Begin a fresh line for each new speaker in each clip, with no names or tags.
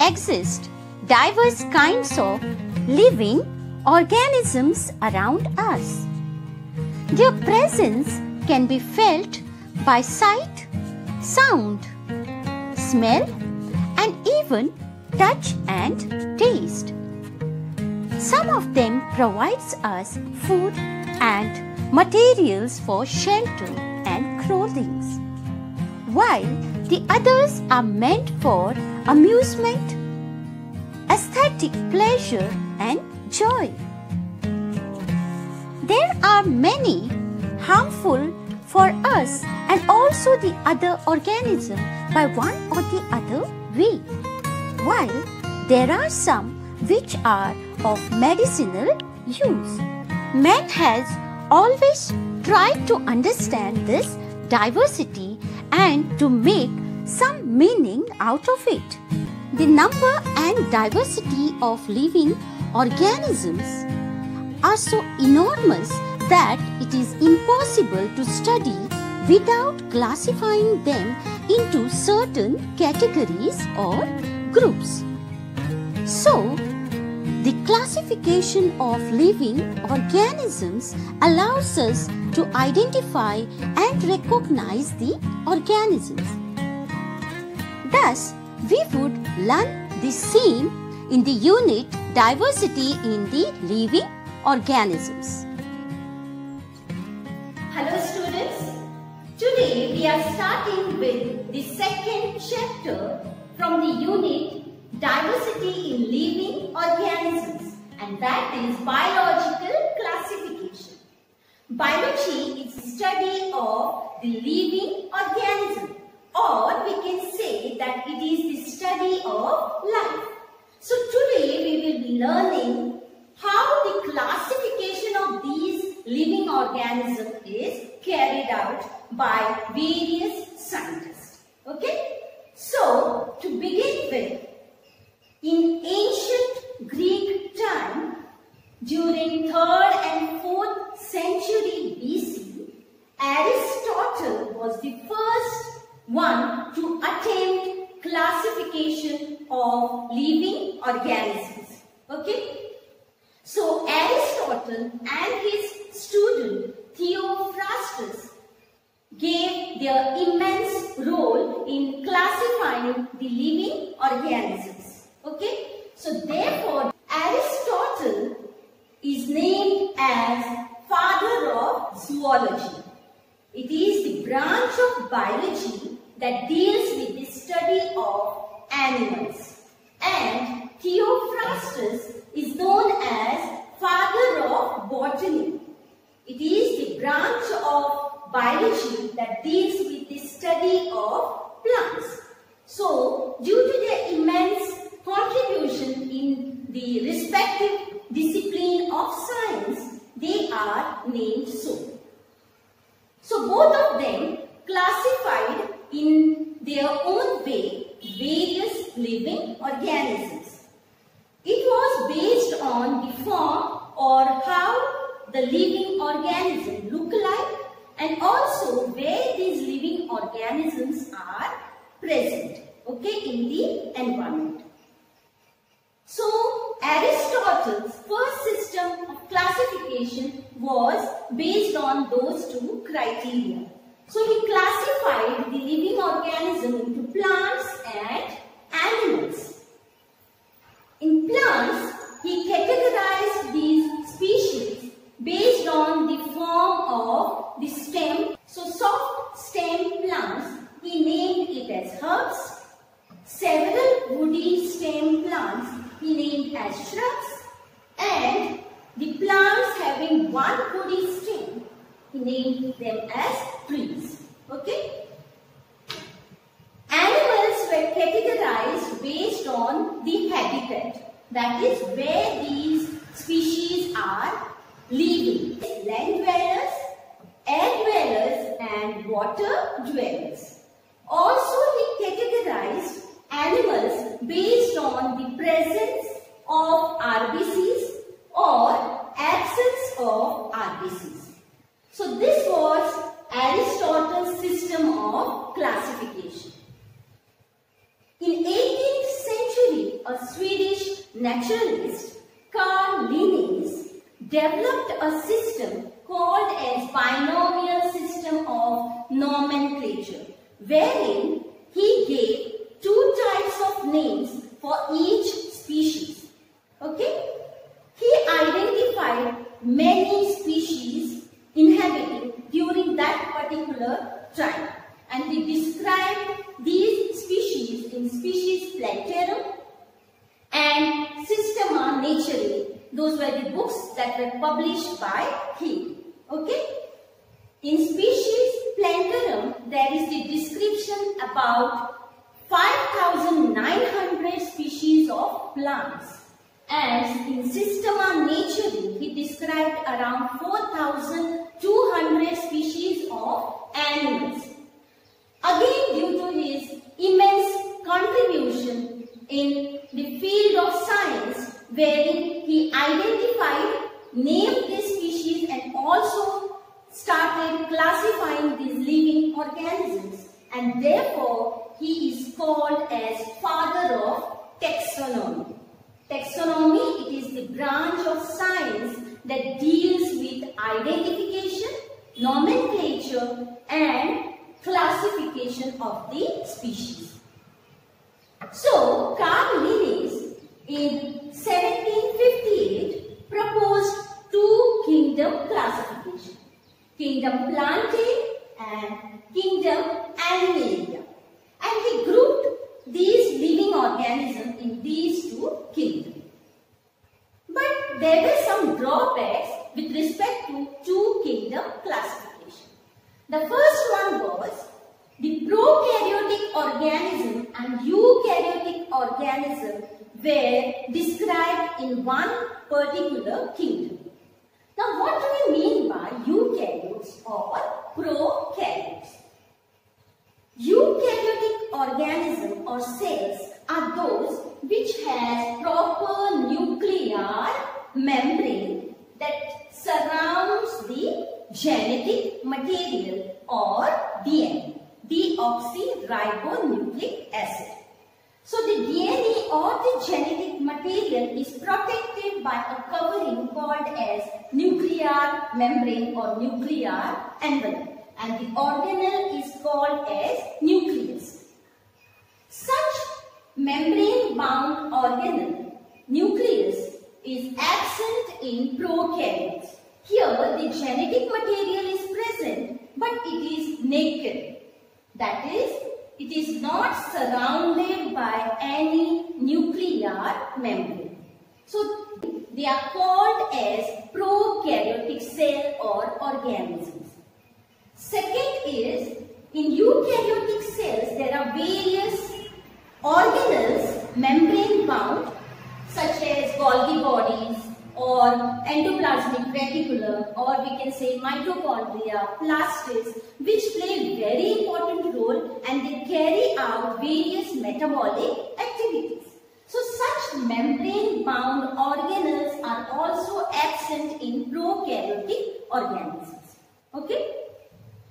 exist diverse kinds of living organisms around us. Their presence can be felt by sight, sound, smell, and even touch and taste. Some of them provides us food and materials for shelter and clothing, while the others are meant for amusement, aesthetic pleasure and joy. There are many harmful for us and also the other organism by one or the other way, while there are some which are of medicinal use. Man has always tried to understand this diversity and to make some meaning out of it. The number and diversity of living organisms are so enormous that it is impossible to study without classifying them into certain categories or groups. So, the classification of living organisms allows us to identify and recognize the organisms. Thus, we would learn the same in the unit Diversity in the Living Organisms.
Hello students, today we are starting with the second chapter from the unit Diversity in Living Organisms, and that is Biological Classification. Biology is the study of the living organism, or we can say that it is the study of life. So today we will be learning how the classification of these living organisms is carried out by various scientists. Okay? So, to begin with, in ancient Greek time, during 3rd and 4th century BC, Aristotle was the first one to attempt classification of living organisms. Okay? So, Aristotle and his student Theophrastus gave their immense role in classifying the living organisms. Okay? So, therefore, Aristotle is named as father of zoology. It is the branch of biology that deals with the study of animals. And Theophrastus is known as father of botany. It is the branch of biology that deals with the study of plants. So, due to their immense contribution in the respective discipline of science, they are named so. So, both of them classified in their own way various living organisms. It was based on the form or how the living organism look like and also where these living organisms are present, okay, in the environment. So, Aristotle's first system of classification was based on those two criteria. So, he classified the living organism into plants and animals. In plants, he categorized these species based on the form of the stem. So, soft stem plants, he named it as herbs. Several woody stem plants, he named as shrubs. And the plants having one woody stem, he named them as trees. Okay? Animals were categorized based on the habitat. That is where these species are living. Land dwellers, air dwellers and water dwellers. Also, he categorized animals based on the presence of RBCs or absence of RBCs. So, this was Aristotle's system of classification. In 18th century, a Swedish naturalist, Carl Linnaeus, developed a system called as binomial system of nomenclature, wherein he gave two types of names for each species. Okay? He identified many species inhabiting during that particular time, and he described these species in Species Plantarum and Systema Naturae. Those were the books that were published by him. Okay? In Species Plantarum, there is the description about 5,900 species of plants. And in Systema Naturae, he described around 4,200 species of animals. Again, due to his immense contribution in the field of science, wherein he identified, named these species and also started classifying these living organisms, and therefore he is called as father of taxonomy. Taxonomy, it is the branch of science that deals with identification, nomenclature and classification of the species. So, Carl Linnaeus in 1758 proposed two kingdom classification, Kingdom Plantae and Kingdom Animalia, and he grouped these living organisms in these two kingdoms. But there were some drawbacks with respect to two kingdom classification. The first one was the prokaryotic organism and eukaryotic organism were described in one particular kingdom. Now, what do we mean by eukaryotes or prokaryotes? Eukaryotic organisms or cells are those which has proper nuclear membrane that surrounds the genetic material or DNA, deoxyribonucleic acid. So the DNA or the genetic material is protected by a covering called as nuclear membrane or nuclear envelope, and the organelle is called as nucleus. Such membrane-bound organelle, nucleus, is absent in prokaryotes. Here the genetic material is present, but it is naked. That is, it is not surrounded by any nuclear membrane. So they are called as prokaryotic cell or organisms. Second is, in eukaryotic cells there are various organelles membrane bound, such as Golgi bodies or endoplasmic reticulum, or we can say mitochondria, plastids, which play a very important role and they carry out various metabolic activities. So such membrane bound organelles are also absent in prokaryotic organisms. Okay?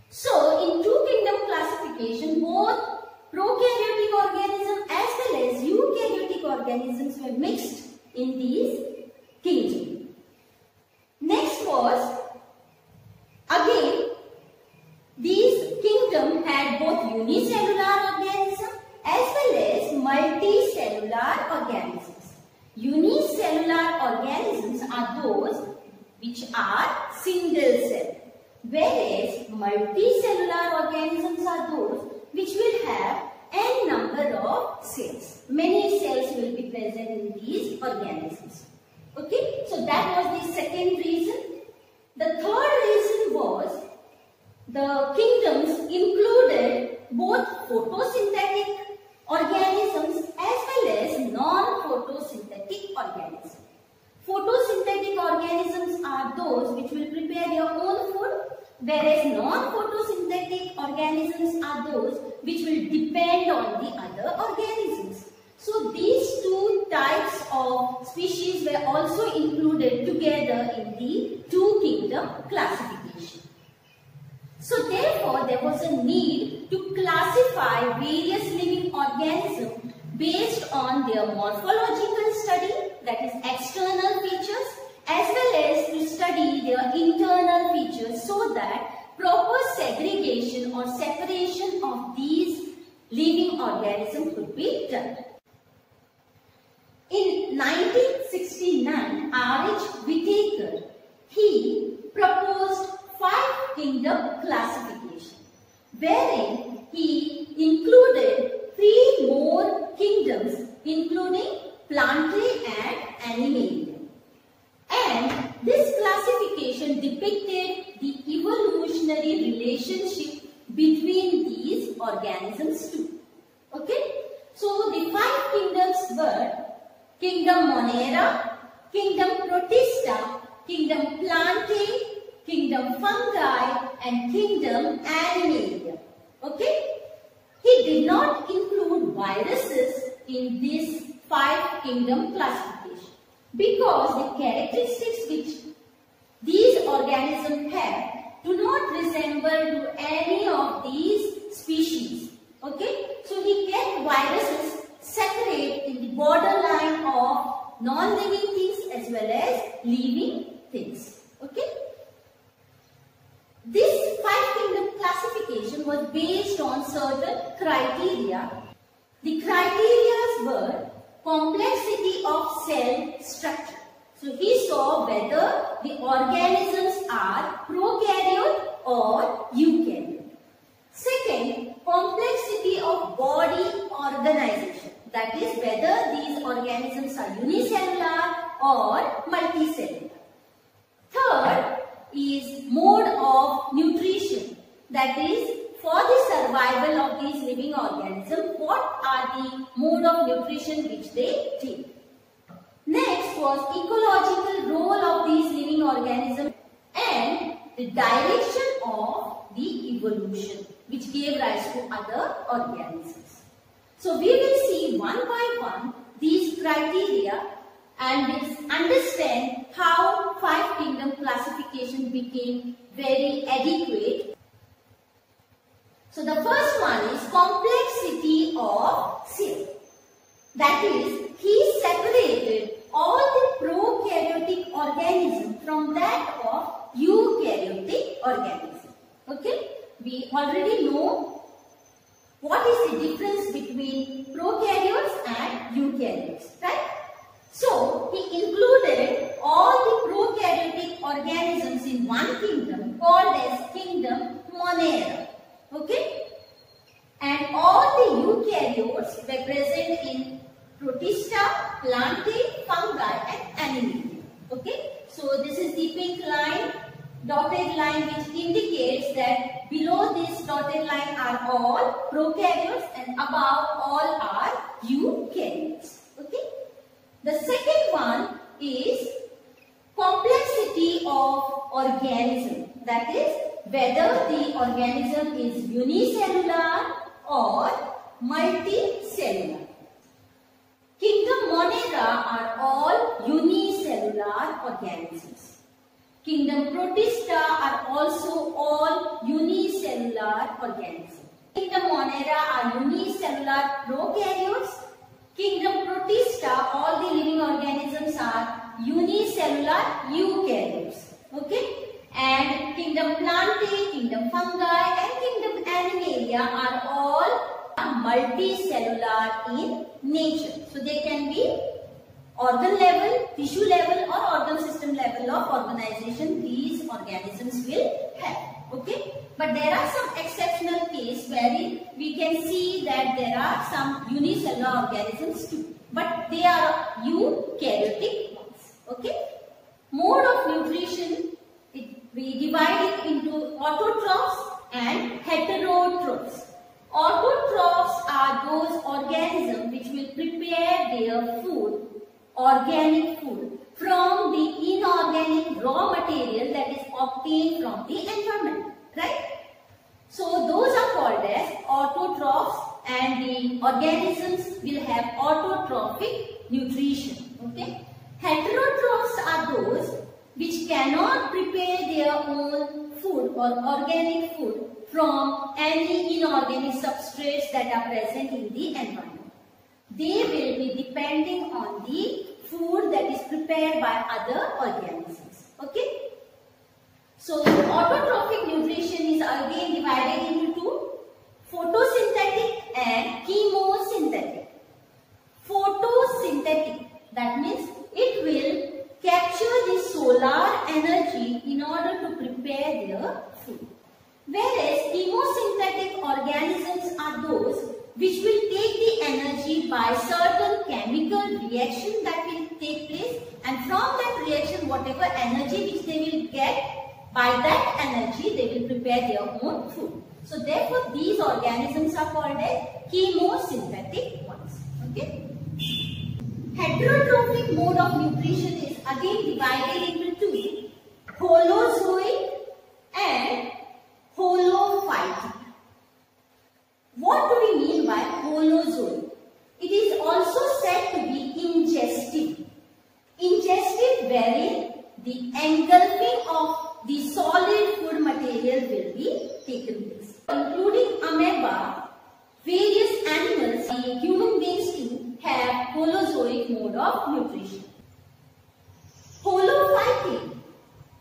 So in two kingdom classification, both prokaryotic organisms as well as eukaryotic organisms were mixed in these kingdoms. Next was, again, these kingdoms had both unicellular organisms as well as multicellular organisms. Unicellular organisms are those which are single cell, whereas multicellular organisms are those which will have n number of cells. Many cells will be present in these organisms. Okay, so that was the second reason. The third reason was the kingdoms included both photosynthetic organisms as well as non-photosynthetic organisms. Photosynthetic organisms are those which will prepare your own food, whereas non-photosynthetic organisms are those which will depend on the other organisms. So these two types of species were also included together in the two kingdom classification. So therefore there was a need to classify various living organisms based on their morphological study, that is external features, as well as to study their internal features so that proper segregation or separation of these living organisms could be done. In 1969, R.H. Whittaker, he proposed 5-kingdom classification, wherein he included 3 more kingdoms, including Plantae and Animalium. And this classification depicted the evolutionary relationship between these organisms too. Okay? So the 5 kingdoms were Kingdom Monera, Kingdom Protista, Kingdom Plantae, Kingdom Fungi and Kingdom Animalium. Okay? He did not include viruses in this 5-kingdom classification because the characteristics which these organisms have do not resemble to any of these species. Okay? So he kept viruses separate in the borderline of non-living things as well as living things. Okay? This 5-kingdom classification was based on certain criteria. The criteria were complexity of cell structure. So he saw whether the organisms are prokaryote or eukaryote. Second, complexity of body organization. That is whether these organisms are unicellular or multicellular. Third is mode of nutrition. That is, for the survival of these living organisms, what are the mode of nutrition which they take. Next was ecological role of these living organisms and the direction of the evolution which gave rise to other organisms. So we will see one by one these criteria and we'll understand how 5-kingdom classification became very adequate. So the first one is complexity of cell. That is, he separated all the prokaryotic organisms from that of eukaryotic organism. Okay? We already know what is the difference between prokaryotes and eukaryotes, right? So, he included all the prokaryotic organisms in one kingdom called as Kingdom Monera. Okay? And all the eukaryotes were present in Protista, Plantae, Fungi and Animalium. Okay? So, this is the pink line, dotted line which indicates that below this dotted line are all prokaryotes and above all are eukaryotes. Okay? The second one is complexity of organism. That is, whether the organism is unicellular or multicellular. Kingdom Monera are all unicellular organisms. Kingdom Protista are also all unicellular organisms. Kingdom Monera are unicellular prokaryotes. Kingdom Protista, all the living organisms are unicellular eukaryotes. Okay? And Kingdom Plantae, Kingdom Fungi and Kingdom Animalia are all multicellular in nature. So they can be organ level, tissue level or organ system level of organization these organisms will have. Okay? But there are some exceptional cases wherein we can see that there are some unicellular organisms too. But they are eukaryotic ones. Okay? Mode of nutrition, we divide it into autotrophs and heterotrophs. Autotrophs are those organisms which will prepare their food, organic food, from the inorganic raw material that is obtained from the environment. Right? So those are called as autotrophs and the organisms will have autotrophic nutrition. Okay? Heterotrophs are those which cannot prepare their own food or organic food,
from any inorganic substrates that are present in the environment.
they will be depending on the food that is prepared by other organisms. Okay. So autotrophic nutrition is again divided into two: photosynthetic and chemosynthetic. Photosynthetic, that means it will capture the solar energy in order to prepare their food. Whereas chemosynthetic organisms are those which will take the energy by certain chemical reaction that will take place, and from that reaction whatever energy which they will get, by that energy they will prepare their own food. So therefore these organisms are called as chemosynthetic ones. Okay. Heterotrophic mode of nutrition is again divided into two: holozoic and holophytic. What do we mean by holozoic? It is also said to be ingestive. Ingestive, wherein the engulfing of the solid food material will be taken place. Including amoeba, various animals, and human beings too have holozoic mode of nutrition. Holophytic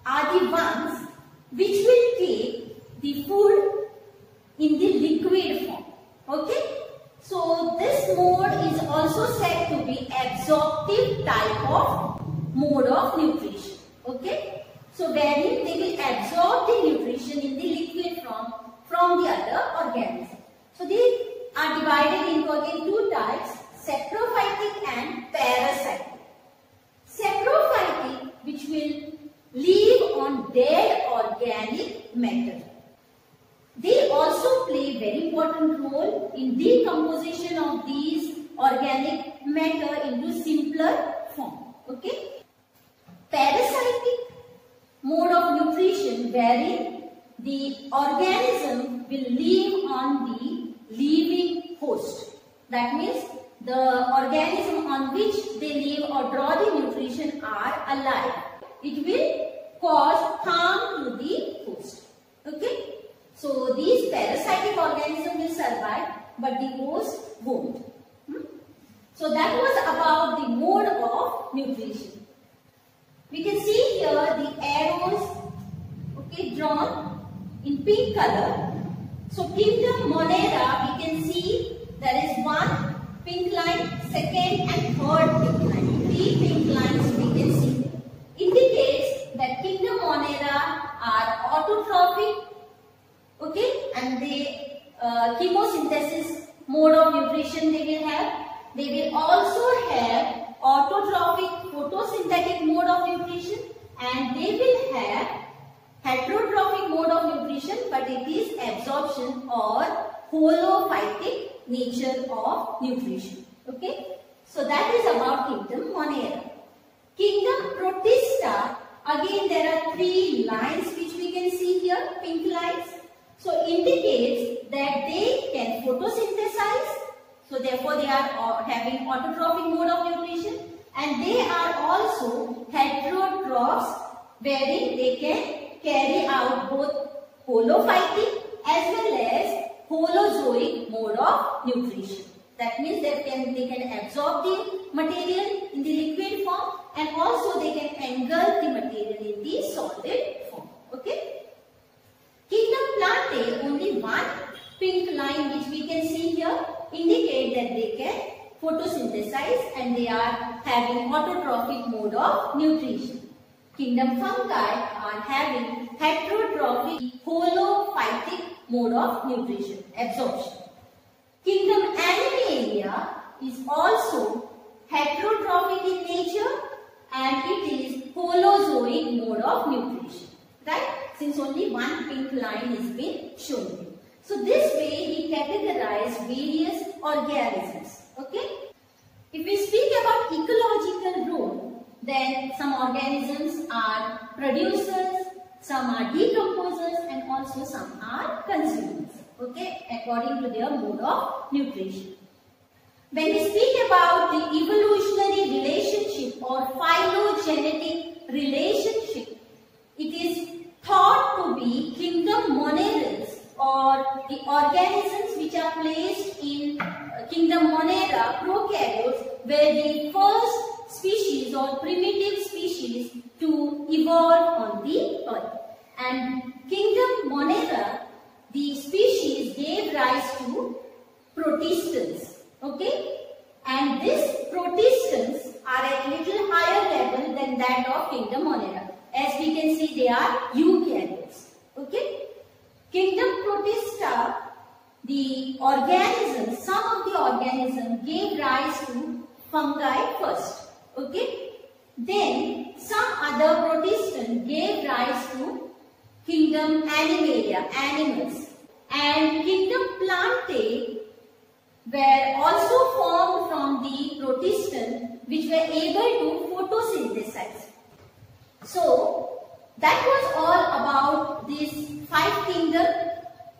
are the ones which will take the food in the liquid form. Okay. So this mode is also said to be absorptive type of mode of nutrition. Okay. So wherein they will absorb the nutrition in the liquid form from the other organism. So they are divided into again two types: saprophytic and parasitic. Saprophytic, which will live on dead organic matter. They also play very important role in decomposition of these organic matter into simpler form. Okay. Parasitic mode of nutrition, wherein the organism will live on the living host. That means the organism on which they live or draw the nutrition are alive. It will cause harm to the host. Okay. So these parasitic organisms will survive, but the host won't. So that was about the mode of nutrition. We can see here the arrows, okay, drawn in pink color. So kingdom Monera, we can see there is one pink line, second and third pink line. Three pink lines we can see. Indicates that kingdom Monera are autotrophic. Okay, and they chemosynthesis mode of nutrition they will have. They will also have autotrophic photosynthetic mode of nutrition, and they will have heterotrophic mode of nutrition, but it is absorption or holophytic nature of nutrition. Okay, so that is about kingdom Monera. Kingdom Protista, again there are three lines which we can see here, pink lines. So indicates that they can photosynthesize. So therefore they are having autotrophic mode of nutrition, and they are also heterotrophs, wherein they can carry out both holophytic as well as holozoic mode of nutrition. That means they can absorb the material in the liquid form, and also they can engulf the material in the solid form. Okay. Kingdom Plantae, only one pink line which we can see here, indicate that they can photosynthesize and they are having autotrophic mode of nutrition. Kingdom Fungi are having heterotrophic holophytic mode of nutrition, absorption. Kingdom Animalia is also heterotrophic in nature, and it is holozoic mode of nutrition. Right? Since only one pink line is being shown here. So this way he categorized various organisms. Okay. If we speak about ecological role, then some organisms are producers, some are decomposers, and also some are consumers. Okay, according to their mode of nutrition. When we speak about the evolutionary relationship or phylogenetic relationship, it is thought to be kingdom Monerans, or the organisms which are placed in kingdom Monera, prokaryotes were the first species or primitive species to evolve on the earth. And kingdom Monera, the species gave rise to protistans. Okay? And these protistans are at little higher level than that of kingdom Monera. As we can see, they are eukaryotes. Okay? Kingdom Protista, the organisms, some of the organisms gave rise to fungi first. Okay? Then some other protistan gave rise to kingdom Animalia, animals. And kingdom Plantae were also formed from the protistan which were able to photosynthesize. So that was all about these 5 kingdoms.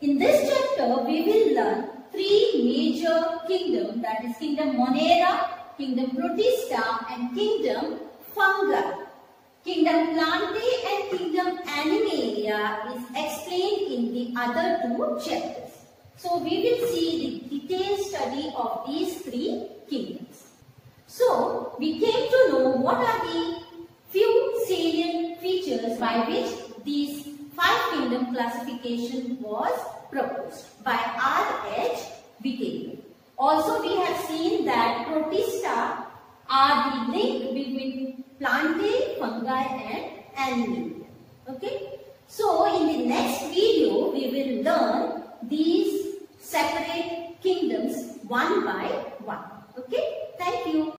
In this chapter we will learn 3 major kingdoms, that is kingdom Monera, kingdom Protista and kingdom Fungi. Kingdom Plantae and kingdom Animalia is explained in the other 2 chapters. So we will see the detailed study of these 3 kingdoms. So we came to know what are the few salient features by which these 5 kingdom classification was proposed by R.H. Vicarian. Also we have seen that Protista are the link between Plantae, fungi and Animalia. Okay? So in the next video we will learn these separate kingdoms one by one. Okay? Thank you.